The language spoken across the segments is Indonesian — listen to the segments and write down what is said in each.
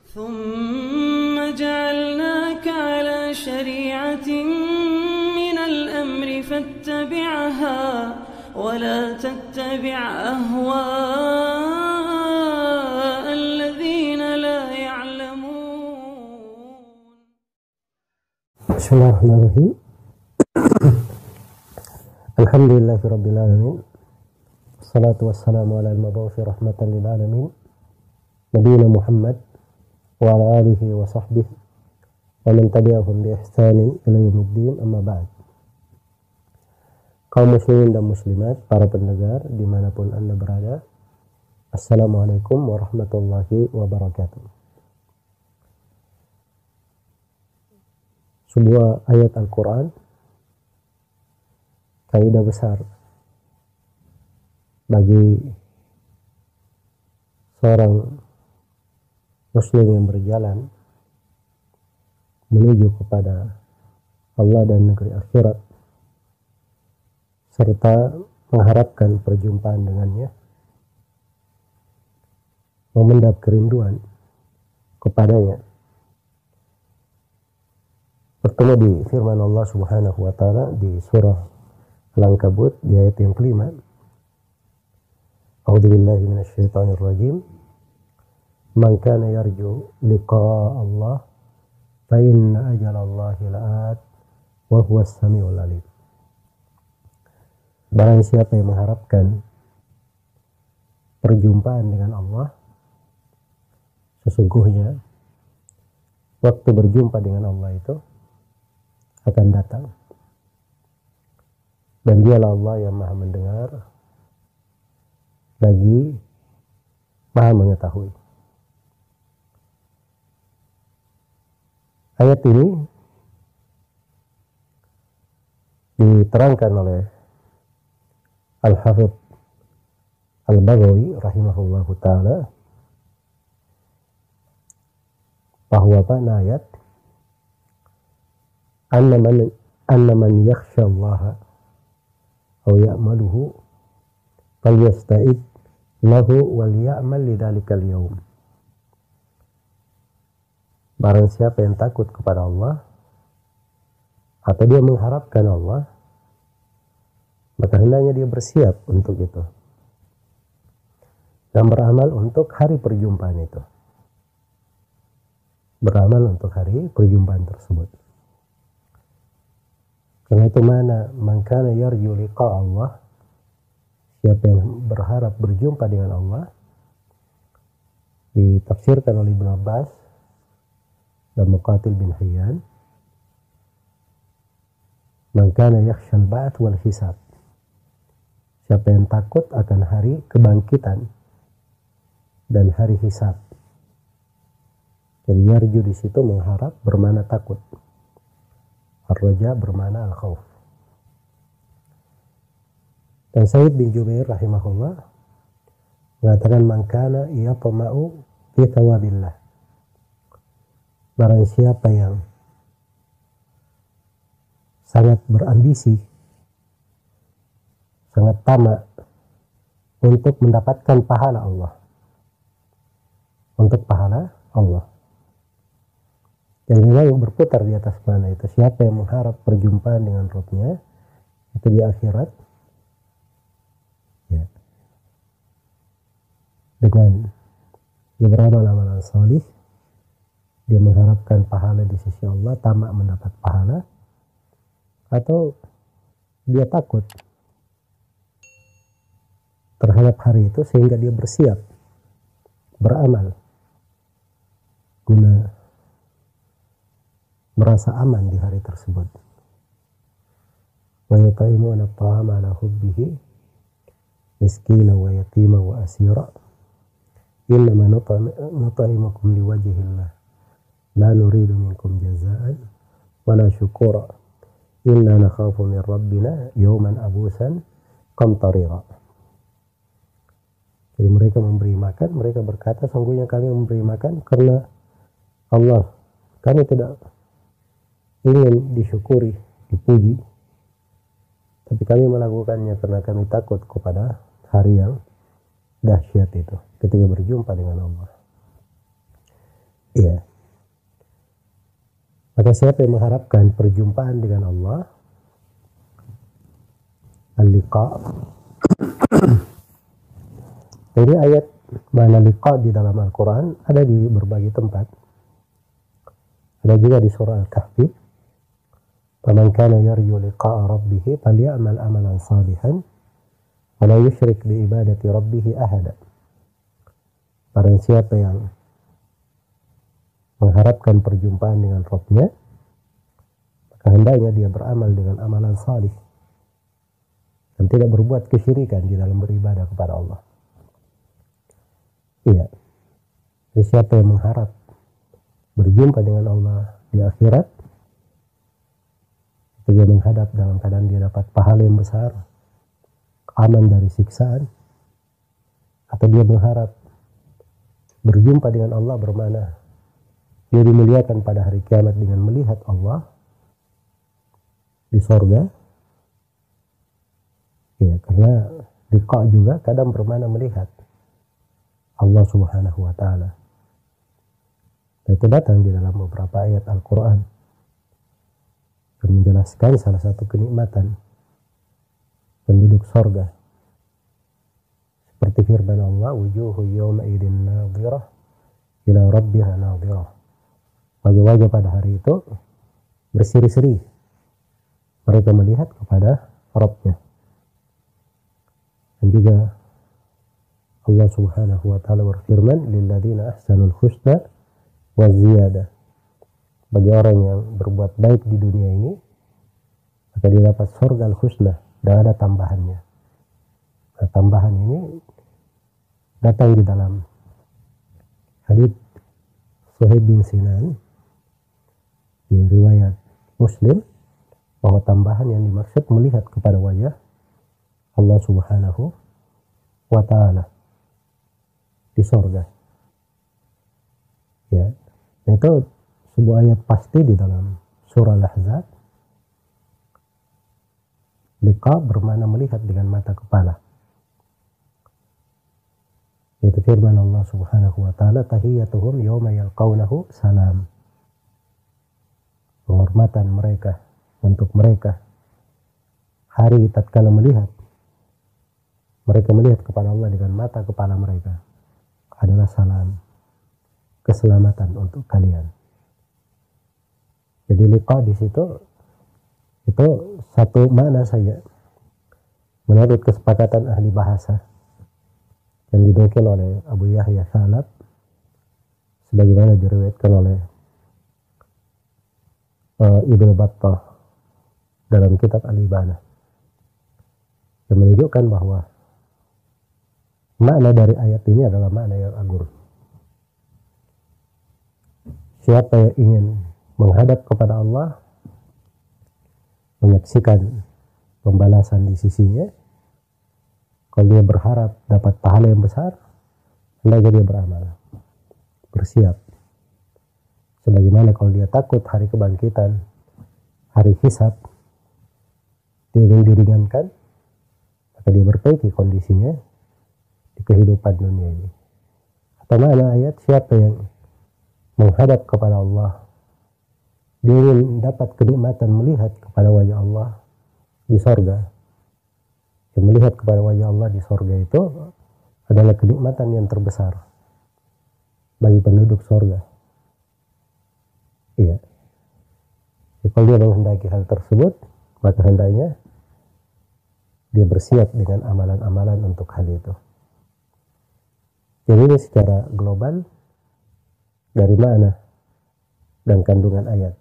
ثم جعلناك على شريعة من الأمر فاتبعها ولا تتبع أهواء الذين لا يعلمون. بسم الله الرحمن الرحيم. الحمد لله رب العالمين. الصلاة والسلام على المبعوث رحمة للعالمين نبينا محمد وعلى آله وصحبه ومن tabi'ahum bi ihsanin ila yaumiddin, amma ba'd. Kaum muslimin dan muslimat, para pendengar dimanapun Anda berada, Assalamualaikum warahmatullahi wabarakatuh. Sebuah ayat Al-Quran, kaidah besar bagi seorang Muslim yang berjalan menuju kepada Allah dan negeri akhirat, serta mengharapkan perjumpaan dengannya, memendap kerinduan kepadanya. Bertemu di firman Allah Subhanahu wa taala di surah Al-Ankabut di ayat yang kelima. A'udzubillahi minasyaitonir rajim. Man kana yarju liqa'a Allah fa inna ajalallahi la'at wa huwas samiul alim. Barang siapa yang mengharapkan perjumpaan dengan Allah, sesungguhnya waktu berjumpa dengan Allah itu akan datang, dan dialah Allah yang maha mendengar lagi maha mengetahui. Ayat ini diterangkan oleh Al-Hafidh Al-Baghawi rahimahullahu ta'ala bahwa makna ayat anna man yakhsha Allah aw ya'maluhu falyasta'id lahu wal ya'mal lidzalikal yaum. Barang siapa yang takut kepada Allah atau dia mengharapkan Allah, maka hendaknya dia bersiap untuk itu dan beramal untuk hari perjumpaan itu. Beramal untuk hari perjumpaan tersebut. Karena itu mana man kana yarju liqa Allah, siapa yang berharap berjumpa dengan Allah, ditafsirkan oleh Ibnu Abbas dan Muqatil bin Hayyan, man kana yakhshal ba'ats wal hisab, siapa yang takut akan hari kebangkitan dan hari hisab. Jadi yarju di situ mengharap bermakna takut. Ar-raja bermakna al-khauf. Dan Sa'id bin Jubair rahimahullah mengatakan man kana yatma'u fi thawabillah, barang siapa yang sangat berambisi, sangat tamak untuk mendapatkan pahala Allah, untuk pahala Allah. Dan yang berputar di atas mana itu, siapa yang mengharap perjumpaan dengan Rabb-nya itu di akhirat, ya, dengan dia beramal amalan salih, dia mengharapkan pahala di sisi Allah, tamak mendapat pahala, atau dia takut terhadap hari itu sehingga dia bersiap beramal guna merasa aman di hari tersebut. Wa yut'imuna at-ta'ama 'ala hubbihi miskina wa yatima wa asira innama nut'imukum liwajhillah la nuridu minkum jazaa'an wala syukura inna nakhafu min rabbina yawman abusan qamtarira. Jadi mereka memberi makan, mereka berkata sungguhnya kami memberi makan karena Allah, kami tidak ingin disyukuri, dipuji, tapi kami melakukannya karena kami takut kepada hari yang dahsyat itu ketika berjumpa dengan Allah. Iya. Maka siapa yang mengharapkan perjumpaan dengan Allah, al-liqa. Jadi ayat mana liqa di dalam Al-Quran ada di berbagai tempat. Ada juga di surah Al-Kahfi. Faman kana yarju liqa'a rabbih falyamal amalan salihan wa la yusyrik bi ibadati rabbih ahada. Barang siapa yang mengharapkan perjumpaan dengan Rabb-nya, maka hendaknya dia beramal dengan amalan salih dan tidak berbuat kesyirikan di dalam beribadah kepada Allah. Iya. Jadi siapa yang mengharap berjumpa dengan Allah di akhirat, itu dia menghadap dalam keadaan dia dapat pahala yang besar, aman dari siksaan, atau dia mengharap berjumpa dengan Allah bermana dia dimuliakan pada hari kiamat dengan melihat Allah di sorga. Ya, karena liqa juga kadang bermana melihat Allah Subhanahu wa ta'ala. Itu datang di dalam beberapa ayat Al-Quran yang menjelaskan salah satu kenikmatan penduduk sorga. Seperti firman Allah, wujuhu yawma idin nadhirah ila rabbiha nadhirah. Wajah-wajah pada hari itu berseri-seri. Mereka melihat kepada Rabb-nya. Dan juga Allah Subhanahu wa ta'ala berfirman, lilladzina ahsanul husna wa ziyadah. Bagi orang yang berbuat baik di dunia ini, maka dia dapat surga al-husna dan ada tambahannya. Nah, tambahan ini datang di dalam hadits Suhaib bin Sinan di riwayat Muslim, bahwa tambahan yang dimaksud melihat kepada wajah Allah Subhanahu wa ta'ala di sorga. Ya, itu sebuah ayat pasti di dalam surah Al-Ahzab. Liqa bermakna melihat dengan mata kepala. Itu firman Allah Subhanahu wa ta'ala, tahiyyatuhum yawma yalqawnahu salam. Penghormatan mereka untuk mereka hari tatkala melihat mereka melihat kepada Allah dengan mata kepala mereka adalah salam, keselamatan untuk kalian. Jadi liqa di situ itu satu makna saja menurut kesepakatan ahli bahasa yang dinukil oleh Abu Yahya Salab sebagaimana diriwayatkan oleh Ibnu Battah dalam kitab Al-Ibana, yang menunjukkan bahwa makna dari ayat ini adalah makna yang agung. Siapa yang ingin menghadap kepada Allah, menyaksikan pembalasan di sisinya, kalau dia berharap dapat pahala yang besar, hendaknya dia beramal, bersiap. Sebagaimana kalau dia takut hari kebangkitan, hari hisab, dia ingin diringankan, maka dia perbaiki kondisinya di kehidupan dunia ini. Atau mana ayat, siapa yang menghadap kepada Allah, dia ingin dapat kenikmatan melihat kepada wajah Allah di sorga. Yang melihat kepada wajah Allah di sorga itu adalah kenikmatan yang terbesar bagi penduduk sorga. Iya. Jadi kalau dia menghendaki hal tersebut, maka hendaknya dia bersiap dengan amalan-amalan untuk hal itu. Jadi ini secara global dari mana dan kandungan ayat.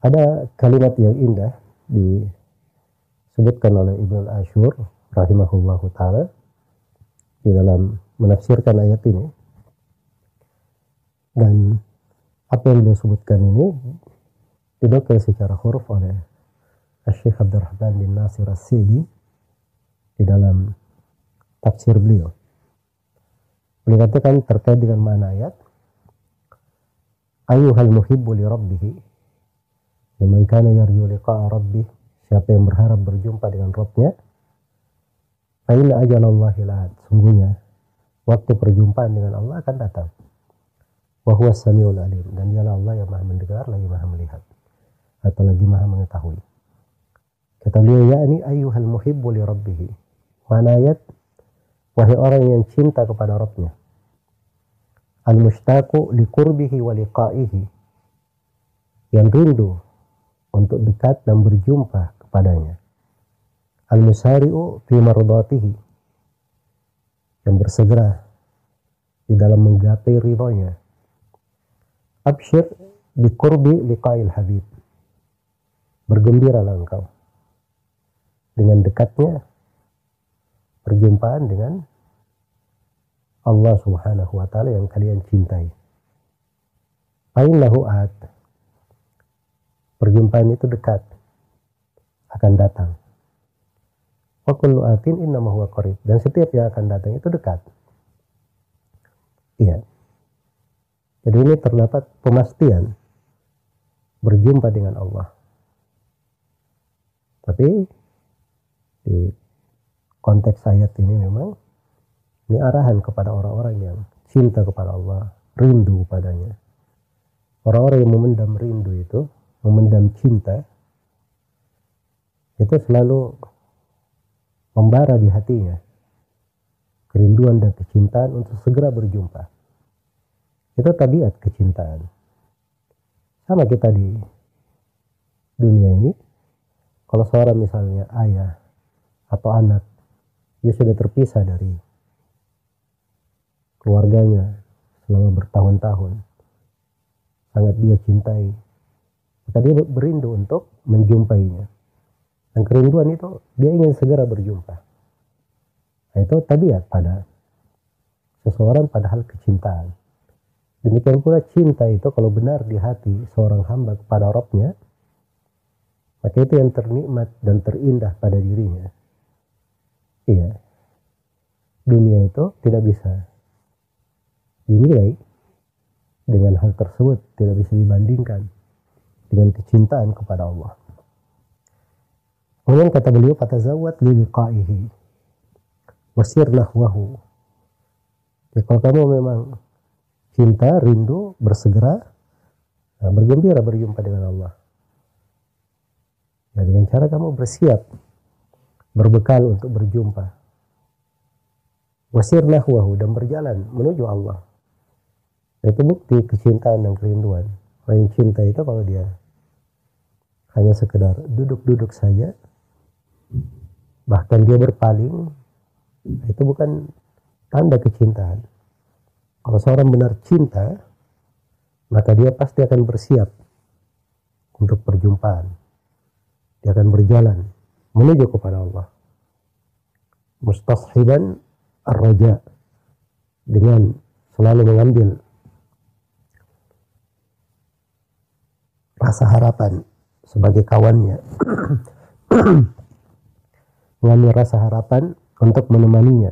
Ada kalimat yang indah disebutkan oleh Ibnu Ashur rahimahullahu ta'ala di dalam menafsirkan ayat ini. Dan apa yang beliau sebutkan ini dinukil secara huruf oleh Syekh Abdurrahman bin Nasir As-Sidi di dalam tafsir beliau. Beliau katakan terkait dengan makna ayat, ayyuhal muhibbu li rabbih, liman kana yarju liqa'a rabbih, siapa yang berharap berjumpa dengan Rabb-nya, fa inna ajalallahi la'at, sungguhnya waktu perjumpaan dengan Allah akan datang. Wa Wa huwa samiul alim, dan dialah Allah yang maha mendengar lagi maha melihat atau lagi maha mengetahui. Kata beliau, yakni ayyuhal muhibbu li rabbih. Mana ayat? Wahai orang yang cinta kepada Rabbnya. Al-mushtaqu li qurbihi wa liqa'ihi. Yang rindu untuk dekat dan berjumpa kepadanya. Al-musari'u fi mardatihi. Yang bersegera di dalam menggapai ridhonya. Abshir bi qurbi liqa'il habib. Bergembiralah engkau dengan dekatnya perjumpaan dengan Allah Subhanahu wa ta'ala yang kalian cintai. Fa'innahu at. Perjumpaan itu dekat, akan datang. Wa kullu atin innama huwa qarib. Dan setiap yang akan datang itu dekat. Iya. Jadi ini terdapat pemastian berjumpa dengan Allah. Tapi di konteks ayat ini memang ini arahan kepada orang-orang yang cinta kepada Allah, rindu padanya. Orang-orang yang memendam rindu itu, memendam cinta, itu selalu membara di hatinya kerinduan dan kecintaan untuk segera berjumpa. Itu tabiat kecintaan. Sama kita di dunia ini, kalau seorang misalnya ayah atau anak, dia sudah terpisah dari keluarganya selama bertahun-tahun, sangat dia cintai, maka dia berindu untuk menjumpainya. Dan kerinduan itu dia ingin segera berjumpa. Nah, itu tabiat pada seseorang pada hal kecintaan. Demikian pula cinta itu kalau benar di hati seorang hamba kepada Rabbnya, maka itu yang ternikmat dan terindah pada dirinya. Iya. Dunia itu tidak bisa dinilai dengan hal tersebut, tidak bisa dibandingkan dengan kecintaan kepada Allah. Kemudian kata beliau, fatazawwad li liqa'ihi wasir nahwahu. Ya, kalau kamu memang cinta, rindu, bersegera, bergembira berjumpa dengan Allah. Nah, dengan cara kamu bersiap, berbekal untuk berjumpa. Wasir nahwahu, dan berjalan menuju Allah. Itu bukti kecintaan dan kerinduan. Orang yang cinta itu kalau dia hanya sekedar duduk-duduk saja, bahkan dia berpaling, itu bukan tanda kecintaan. Kalau seorang benar cinta, maka dia pasti akan bersiap untuk perjumpaan. Dia akan berjalan menuju kepada Allah. Mustashiban ar-raja, dengan selalu mengambil rasa harapan sebagai kawannya. Mengambil rasa harapan untuk menemaninya.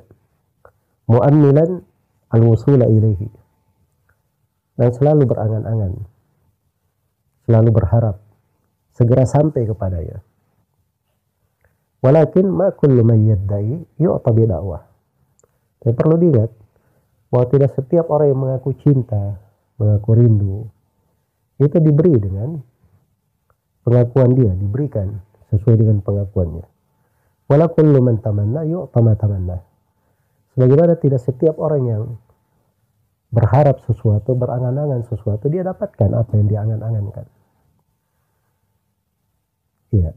Mu'ammilan al-wusula ilaihi, dan selalu berangan-angan, selalu berharap segera sampai kepadanya. Walakin ma kullu man yaddai yu'ta bi da'wah. Tapi perlu diingat bahwa tidak setiap orang yang mengaku cinta, mengaku rindu, itu diberi dengan pengakuan dia, diberikan sesuai dengan pengakuannya. Wala kullu man tamanna yu'ta ma tamanna. Sebagaimana tidak setiap orang yang berharap sesuatu, berangan-angan sesuatu, dia dapatkan apa yang diangan-angankan. Iya,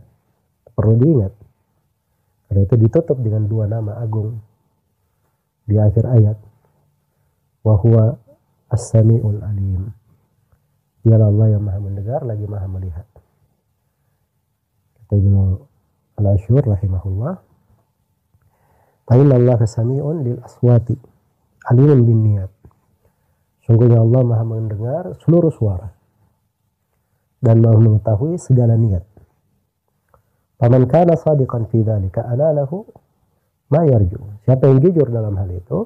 perlu diingat. Karena itu ditutup dengan dua nama agung di akhir ayat. Wa huwa as-sami'ul alim. Dialah Allah yang maha mendengar lagi maha melihat. Kata Ibnu Al-Ashur rahimahullah, Ta'inna Allah sami'un lil aswati alimun bin niyat. Sungguhnya Allah maha mendengar seluruh suara dan maha mengetahui segala niat. Faman kana sadiqan fi dzalika anallahu ma yarju. Siapa yang jujur dalam hal itu,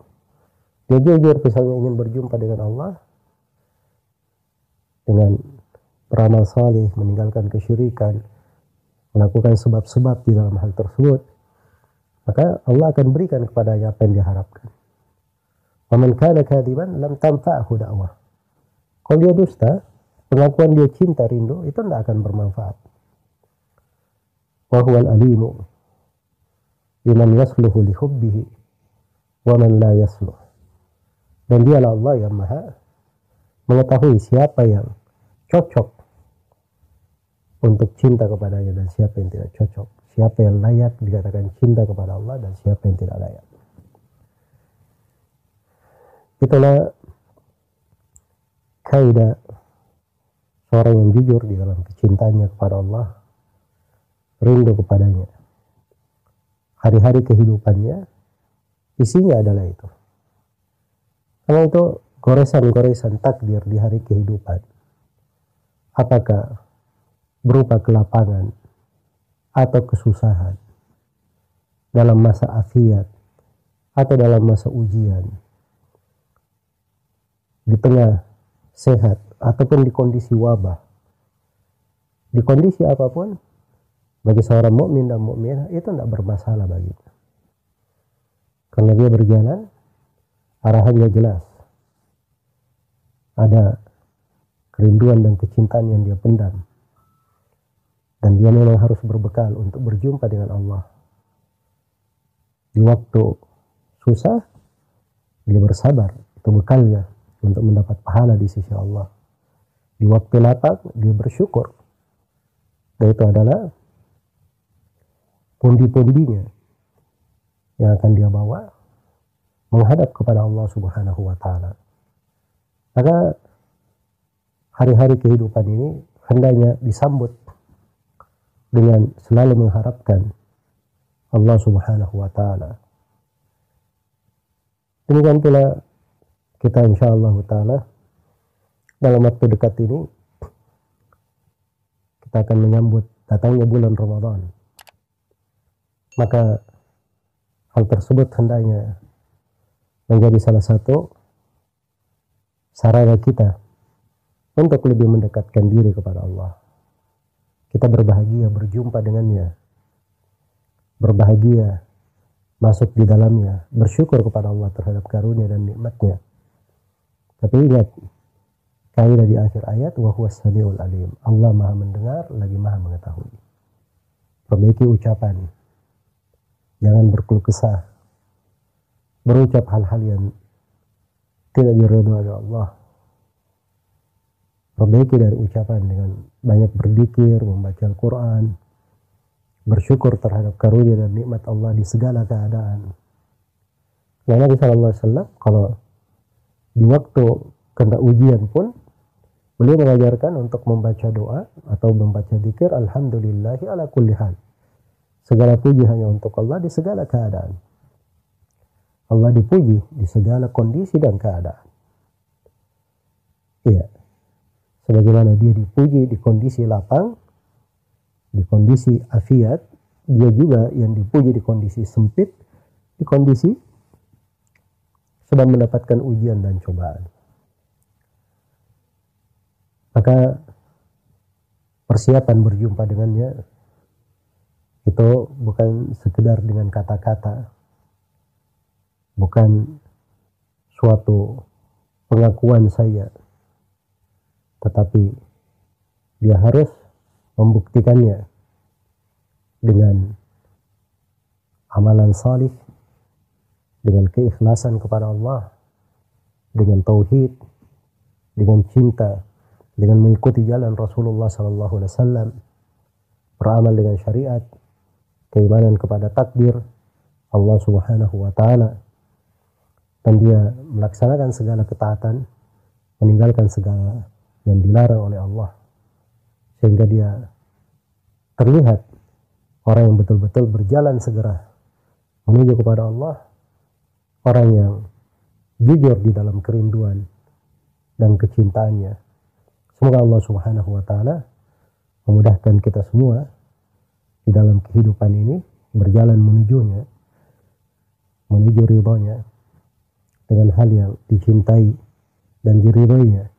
dia jujur misalnya ingin berjumpa dengan Allah dengan beramal saleh, meninggalkan kesyirikan, melakukan sebab-sebab di dalam hal tersebut, maka Allah akan berikan kepadanya apa yang diharapkan. Faman kana kadiban lam tanfa'hu da'wah. Kalau dia dusta, pengakuan dia cinta rindu itu tidak akan bermanfaat. Wa huwal alimu biman yasluhu li hubbihi wa man la yasluh. Dan dialah Allah yang maha mengetahui siapa yang cocok untuk cinta kepadanya dan siapa yang tidak cocok, siapa yang layak dikatakan cinta kepada Allah dan siapa yang tidak layak. Itulah kaidah seorang yang jujur di dalam kecintaannya kepada Allah, rindu kepadanya. Hari-hari kehidupannya isinya adalah itu. Karena itu goresan-goresan takdir di hari kehidupan, apakah berupa kelapangan atau kesusahan, dalam masa afiat atau dalam masa ujian, di tengah sehat ataupun di kondisi wabah, di kondisi apapun, bagi seorang mukmin dan mukminah itu tidak bermasalah baginya, karena dia berjalan arahannya jelas, ada kerinduan dan kecintaan yang dia pendam, dan dia memang harus berbekal untuk berjumpa dengan Allah. Di waktu susah dia bersabar, itu bekalnya untuk mendapat pahala di sisi Allah. Di waktu lapang dia bersyukur, dan itu adalah pundi-pundinya yang akan dia bawa menghadap kepada Allah Subhanahu wa Ta'ala. Maka hari-hari kehidupan ini hendaknya disambut dengan selalu mengharapkan Allah Subhanahu wa Ta'ala. Demikian pula kita insyaallah ta'ala dalam waktu dekat ini kita akan menyambut datangnya bulan Ramadan. Maka hal tersebut hendaknya menjadi salah satu sarana kita untuk lebih mendekatkan diri kepada Allah. Kita berbahagia berjumpa dengannya, berbahagia masuk di dalamnya, bersyukur kepada Allah terhadap karunia dan nikmatnya. Tapi ingat kaidah di akhir ayat, wa huwas samiul alim, Allah maha mendengar lagi maha mengetahui. Perbaiki ucapan, jangan berkeluh kesah, berucap hal-hal yang tidak diridhoi oleh Allah. Perbaiki dari ucapan dengan banyak berzikir, membaca Al-Quran, bersyukur terhadap karunia dan nikmat Allah di segala keadaan. Nabi sallallahu alaihi wasallam kalau di waktu kena ujian pun beliau mengajarkan untuk membaca doa atau membaca zikir, alhamdulillahi ala kulli hal. Segala puji hanya untuk Allah di segala keadaan. Allah dipuji di segala kondisi dan keadaan. Iya. Sebagaimana dia dipuji di kondisi lapang, di kondisi afiat, dia juga yang dipuji di kondisi sempit, di kondisi sedang mendapatkan ujian dan cobaan. Maka persiapan berjumpa dengannya itu bukan sekedar dengan kata-kata, bukan suatu pengakuan saya, tetapi dia harus membuktikannya dengan amalan salih, dengan keikhlasan kepada Allah, dengan tauhid, dengan cinta, dengan mengikuti jalan Rasulullah SAW, beramal dengan syariat, keimanan kepada takdir Allah Subhanahu wa Ta'ala, dan dia melaksanakan segala ketaatan, meninggalkan segala yang dilarang oleh Allah, sehingga dia terlihat orang yang betul-betul berjalan segera menuju kepada Allah, orang yang jujur di dalam kerinduan dan kecintaannya. Semoga Allah Subhanahu wa Ta'ala memudahkan kita semua di dalam kehidupan ini berjalan menujunya, menuju ridhonya dengan hal yang dicintai dan diridhoinya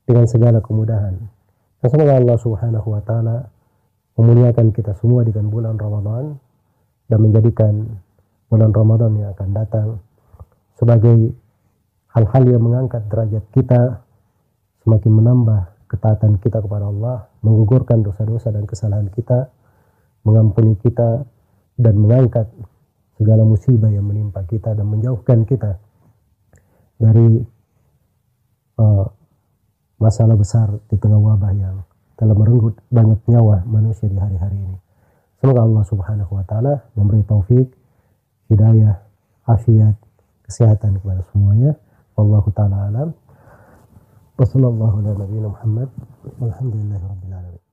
dengan segala kemudahan. Dan semoga Allah Subhanahu wa Ta'ala memuliakan kita semua dengan bulan Ramadan dan menjadikan bulan Ramadan yang akan datang sebagai hal-hal yang mengangkat derajat kita semakin menambah ketaatan kita kepada Allah, menggugurkan dosa-dosa dan kesalahan kita, mengampuni kita, dan mengangkat segala musibah yang menimpa kita dan menjauhkan kita dari masalah besar di tengah wabah yang telah merenggut banyak nyawa manusia di hari-hari ini. Semoga Allah Subhanahu wa taala memberi taufik, hidayah, afiat, kesehatan kepada semuanya. Wallahu taala alam. Wassallallahu ala nabiyina Muhammad. Walhamdulillahirabbil alamin.